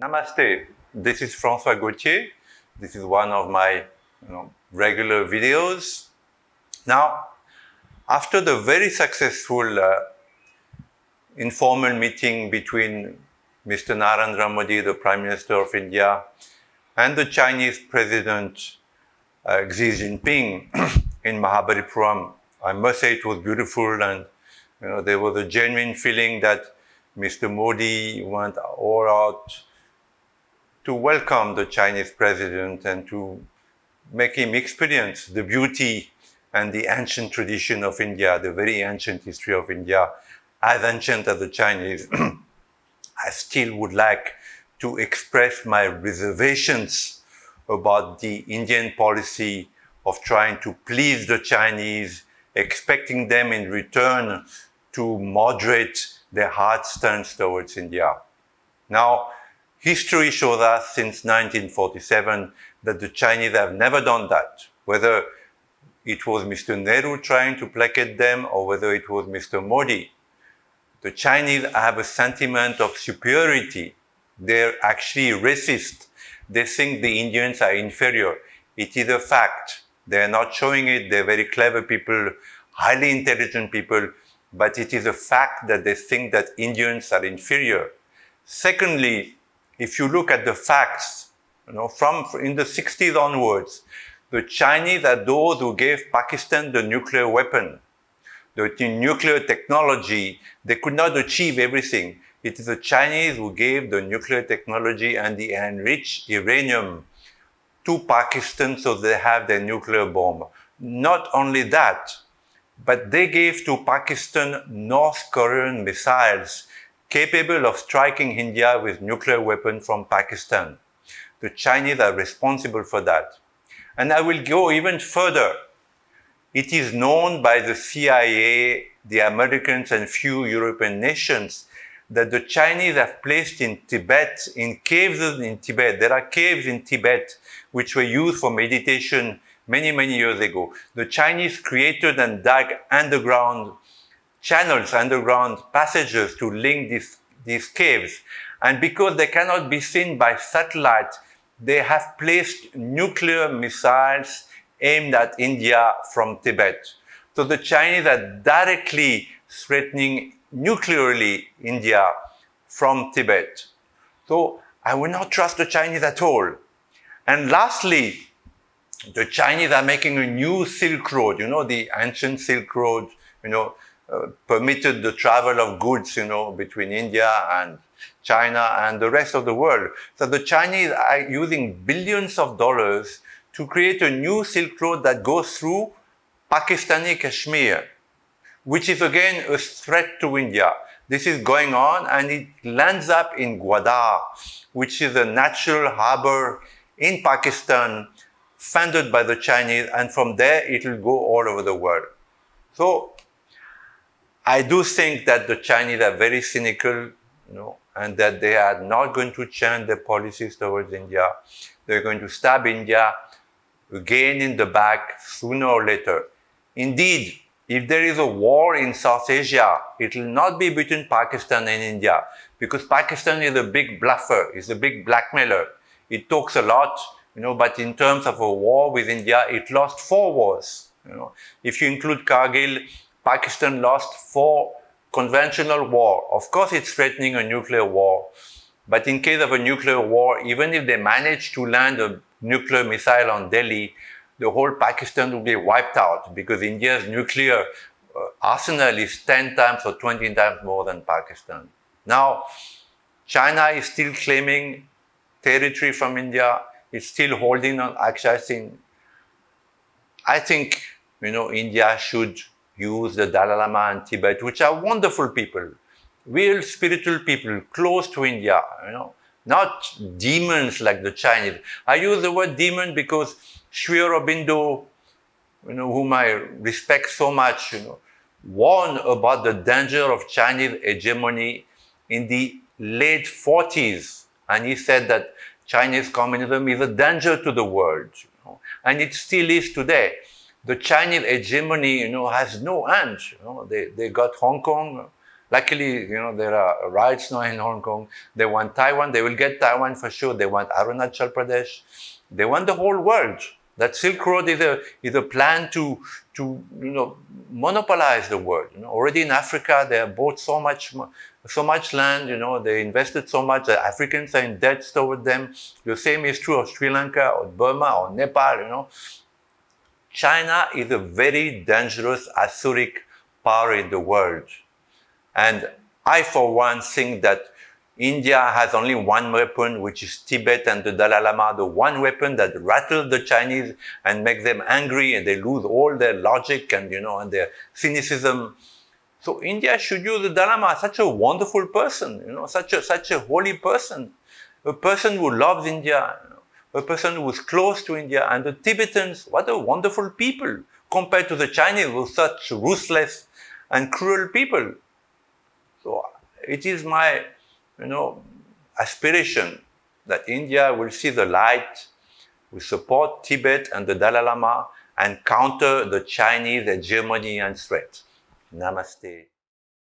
Namaste. This is Francois Gautier. This is one of my regular videos. Now, after the very successful informal meeting between Mr. Narendra Modi, the Prime Minister of India, and the Chinese President Xi Jinping in Mahabalipram, I must say it was beautiful, and there was a genuine feeling that Mr. Modi went all out to welcome the Chinese president and to make him experience the beauty and the ancient tradition of India, the very ancient history of India, as ancient as the Chinese. I still would like to express my reservations about the Indian policy of trying to please the Chinese, expecting them in return to moderate their hard stance towards India. Now, history shows us since 1947 that the Chinese have never done that, whether it was Mr. Nehru trying to placate them or whether it was Mr. Modi. The Chinese have a sentiment of superiority. They're actually racist. They think the Indians are inferior. It is a fact. They're not showing it. They're very clever people, highly intelligent people, but it is a fact that they think that Indians are inferior. Secondly, if you look at the facts, from in the 60s onwards, the Chinese are those who gave Pakistan the nuclear weapon, the nuclear technology. They could not achieve everything. It is the Chinese who gave the nuclear technology and the enriched uranium to Pakistan so they have their nuclear bomb. Not only that, but they gave to Pakistan North Korean missiles capable of striking India with nuclear weapons from Pakistan. The Chinese are responsible for that. And I will go even further. It is known by the CIA, the Americans, and few European nations that the Chinese have placed in Tibet, in caves in Tibet. There are caves in Tibet which were used for meditation many, many years ago. The Chinese created and dug underground channels, underground passages to link these caves. And because they cannot be seen by satellite, they have placed nuclear missiles aimed at India from Tibet. So the Chinese are directly threatening nuclearly India from Tibet. So I will not trust the Chinese at all. And lastly, the Chinese are making a new Silk Road, the ancient Silk Road, permitted the travel of goods, between India and China and the rest of the world. So the Chinese are using billions of dollars to create a new Silk Road that goes through Pakistani Kashmir, which is again a threat to India. This is going on and it lands up in Gwadar, which is a natural harbor in Pakistan funded by the Chinese, and from there it will go all over the world. So I do think that the Chinese are very cynical, and that they are not going to change their policies towards India. They're going to stab India again in the back sooner or later. Indeed, if there is a war in South Asia, it will not be between Pakistan and India, because Pakistan is a big bluffer, is a big blackmailer. It talks a lot, but in terms of a war with India, it lost 4 wars. If you include Kargil, Pakistan lost 4 conventional wars. Of course, it's threatening a nuclear war. But in case of a nuclear war, even if they manage to land a nuclear missile on Delhi, the whole Pakistan will be wiped out because India's nuclear arsenal is 10 times or 20 times more than Pakistan. Now, China is still claiming territory from India. It's still holding on. Actually, I think, India should use the Dalai Lama and Tibet, which are wonderful people, real spiritual people, close to India, not demons like the Chinese. I use the word demon because Sri Aurobindo, whom I respect so much, warned about the danger of Chinese hegemony in the late 40s. And he said that Chinese communism is a danger to the world. And it still is today. The Chinese hegemony, has no end. They got Hong Kong, Luckily, there are riots now in Hong Kong. They want Taiwan. They will get Taiwan for sure. They want Arunachal Pradesh. They want the whole world. That Silk Road is a plan to monopolize the world. Already in Africa, they have bought so much land. They invested so much that Africans are in debt toward them. The same is true of Sri Lanka or Burma or Nepal. China is a very dangerous Asuric power in the world. And I, for one, think that India has only one weapon, which is Tibet and the Dalai Lama, the one weapon that rattles the Chinese and makes them angry, and they lose all their logic and, and their cynicism. So India should use the Dalai Lama, such a wonderful person, such a holy person, a person who loves India, a person who is close to India. And the Tibetans, what a wonderful people compared to the Chinese, who are such ruthless and cruel people. So it is my, aspiration that India will see the light, will support Tibet and the Dalai Lama, and counter the Chinese hegemony and threat. Namaste.